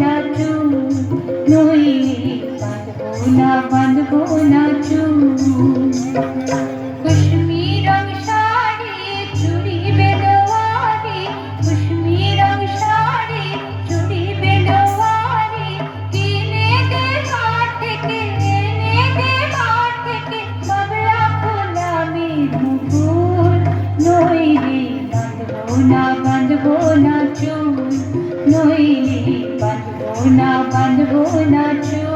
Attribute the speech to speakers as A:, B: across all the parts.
A: না চুল, নইলে বাঁধবো না চুল। কুশমি রং শাড়ি চুড়ি বেলোয়ারি, কুশমি রং শাড়ি চুড়ি বেলোয়ারি, কিনে দে হাট থেকে, এনে দে হাট থেকে, বাবলা ফুল আমির মুকুল, নইলে বাঁধবো না চুল, নইলে বাঁধবো না চুল।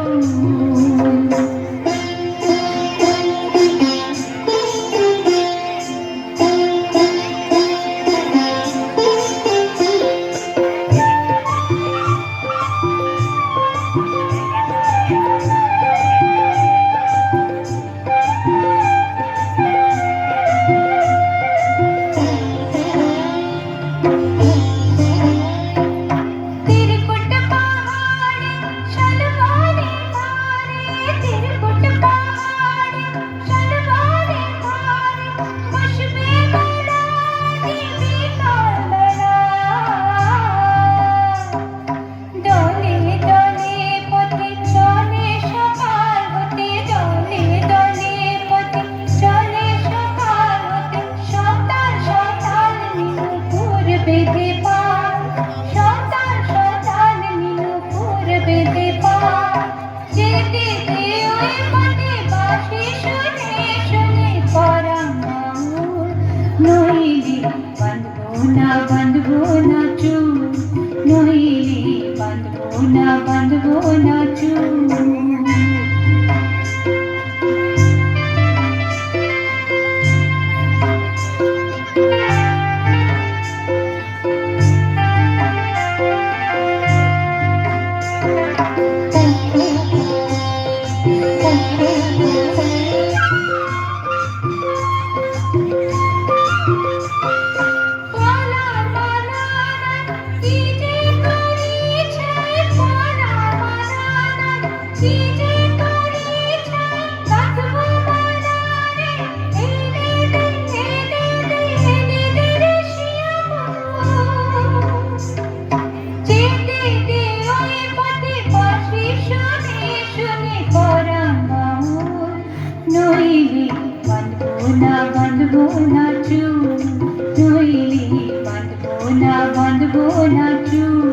A: বাঁধবো না চুল, নইলে বাঁধবো না চুল। বাঁধবো না চুল, নইলে বাঁধবো না চুল।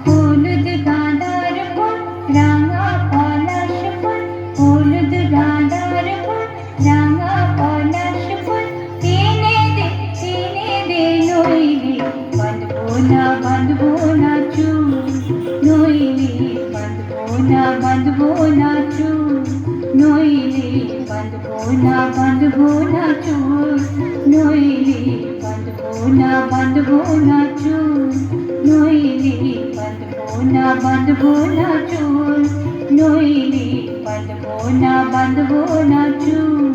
A: হলুদ গাঁদার ফুল, রাঙা পলাশ ফুল, হলুদ গাঁদার ফুল, রাঙা পলাশ ফুল, কিনে দে নইলে বাঁধবো না চুল, নইলে বাঁধবো না চুল, নইলে বাঁধবো না চুল, নইলে বাঁধবো না চুল, নইলে বাঁধবো না চুল, নইলে বাঁধবো না চুল।